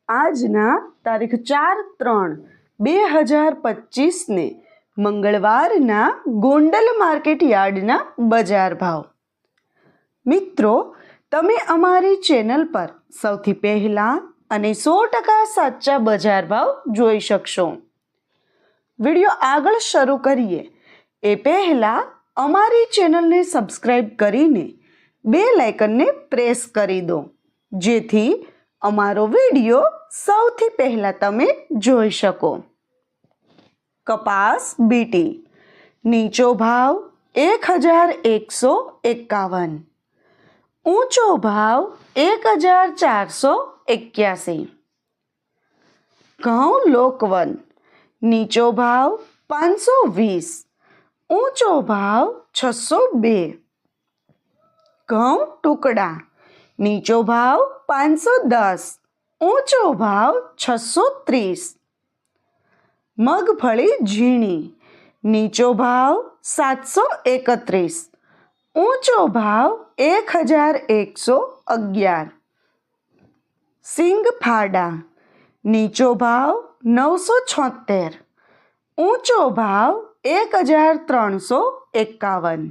આજના તારીખ 4/3/2025 મંગળવારના ગોંડલ માર્કેટ યાર્ડના બજાર ભાવ. મિત્રો, તમે અમારી ચેનલ પર સૌથી પહેલાં અને 100% સાચા બજાર ભાવ જોઈ શકશો. વિડીયો આગળ શરૂ કરીએ એ પહેલાં અમારી ચેનલને સબસ્ક્રાઈબ કરીને બેલ આઇકનને પ્રેસ કરી દો, જેથી અમારો વિડીયો સૌથી પહેલાં તમે જોઈ શકો. કપાસ બીટી નીચો ભાવ 1151, ઊંચો ભાવ 1481. ઘઉં લોકવન નીચો ભાવ 520, ઊંચો ભાવ 602. ઘઉં ટુકડા નીચો ભાવ 510, ઊંચો ભાવ 630. મગફળી ઝીણી નીચો ભાવ 731, ઊંચો ભાવ 1111. સિંગ ફાડા નીચો ભાવ 976, ઊંચો ભાવ 1351.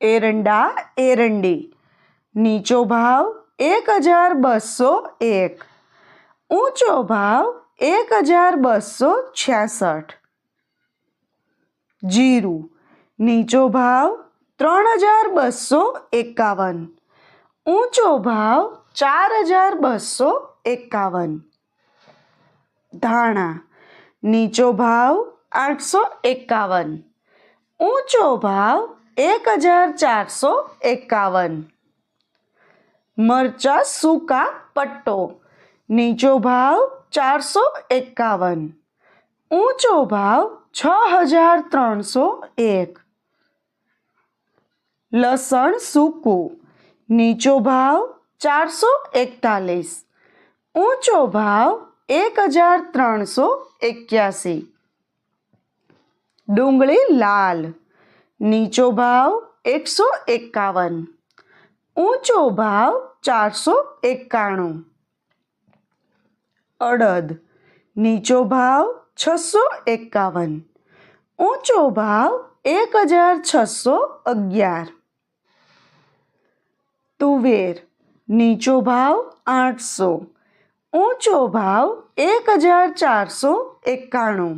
એરંડા એરંડી નીચો ભાવ 1201, ઊંચો ભાવ 1266. જીરું નીચો ભાવ 3251, ઊંચો ભાવ 4251. ધાણા નીચો ભાવ 851, ઊંચો ભાવ 1451. મરચાં સૂકા પટ્ટો નીચો ભાવ 451, ઊંચો ભાવ 6301. લસણ સૂકું નીચો ભાવ 441, ઊંચો ભાવ 1381. ડુંગળી લાલ નીચો ભાવ 151, ઊંચો ભાવ 491. અડદ નીચો ભાવ 651, ઊંચો ભાવ 1611. તુવેર નીચો ભાવ 800, ઊંચો ભાવ 1491.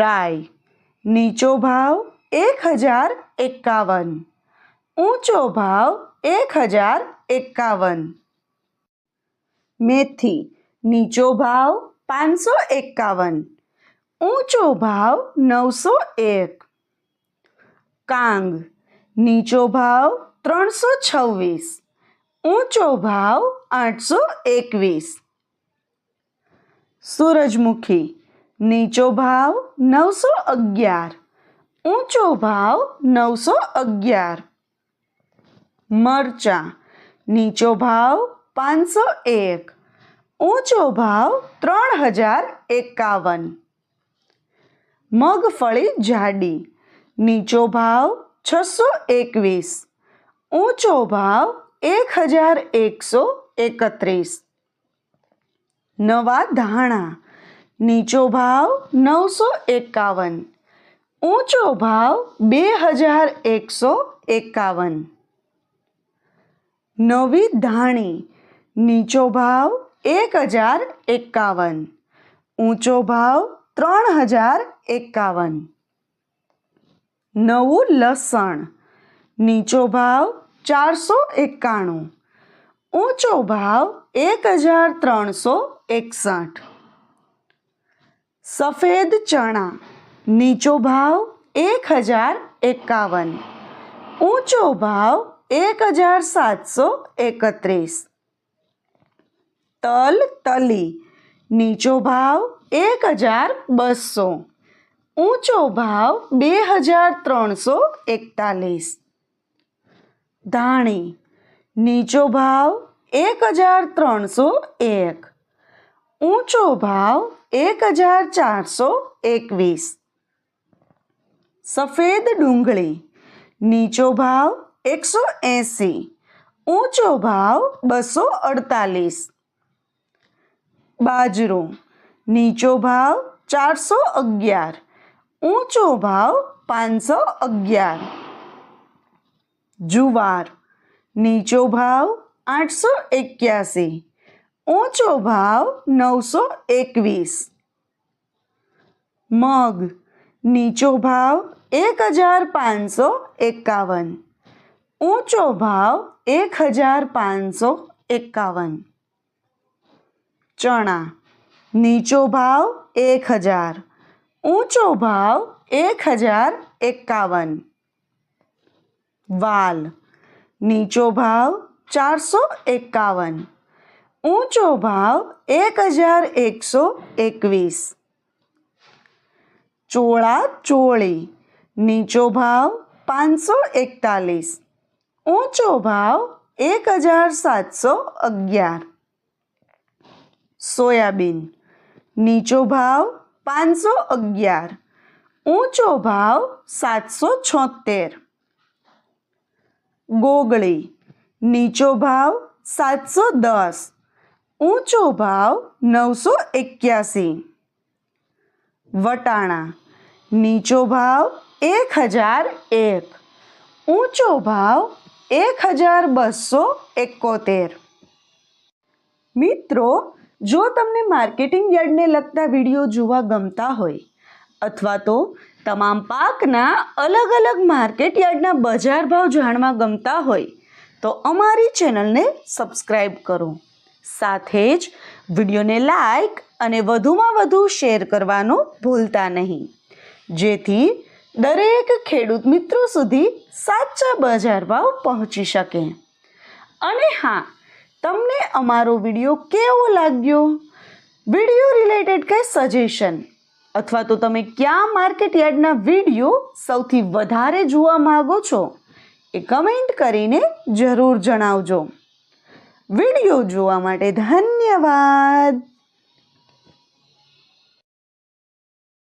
રાઈ નીચો ભાવ 1051, ઊંચો ભાવ 1051. મેથી નીચો ભાવ 551, ઊંચો ભાવ 901. કાંગ નીચો ભાવ 326, ઊંચો ભાવ 821. સૂરજમુખી નીચો ભાવ 911, ઊંચો ભાવ 911. મરચાં નીચો ભાવ 501, ઊંચો ભાવ 3051. મગફળી જાડી નીચો ભાવ 621, ઊંચો ભાવ 1131. નવા ધાણા નીચો ભાવ 951, ઊંચો ભાવ 2151. નવી ધાણી નીચો ભાવ 1051, ઊંચો ભાવ 3051. નવું લસણ નીચો ભાવ 491, ઊંચો ભાવ 1361. સફેદ ચણા નીચો ભાવ 1051, ઊંચો ભાવ 1731. તલ તલી નીચો ભાવ 1200, ઊંચો ભાવ 2341. ધાણી નીચો ભાવ 1301, ઊંચો ભાવ 1421. સફેદ ડુંગળી નીચો ભાવ 180, ऊंचो भाव 248। बाजरो नीचो भाव 411, ऊंचो भाव 511। जुवार नीचो भाव 881, ऊंचो भाव 921। मग नीचो भाव 1551, ऊंचो भाव 1551। चना नीचो भाव 1000, ऊंचो भाव 1051। वाल नीचो भाव 451, ऊंचो भाव 1121। चोळा चोळी नीचो भाव 541, ऊंचो भाव 1711। सोयाबीन नीचो भाव 511, ऊंचो भाव 776। गोगड़ी नीचो भाव 710, ऊंचो भाव 981। वटाणा नीचो भाव 1001, ऊंचो भाव 1271। મિત્રો, જો તમને માર્કેટિંગ યાર્ડને લગતા વિડીયો જોવા ગમતા હોય અથવા તો તમામ પાકના અલગ અલગ માર્કેટ યાર્ડના બજાર ભાવ જાણવા ગમતા હોય તો અમારી ચેનલને સબસ્ક્રાઈબ કરો, સાથે જ વિડીયોને લાઈક અને વધુમાં વધુ શેર કરવાનું ભૂલતા નહીં, જેથી દરેક ખેડૂત મિત્રો સુધી સાચા બજાર ભાવ પહોંચી શકે। અને હા, તમને અમારો વિડીયો કેવો લાગ્યો? વિડીયો રિલેટેડ કંઈ સજેશન અથવા તો તમે ક્યાં માર્કેટ યાર્ડના વિડીયો સૌથી વધારે જોવા માંગો છો એ કમેન્ટ કરીને જરૂર જણાવજો। વિડીયો જોવા માટે ધન્યવાદ।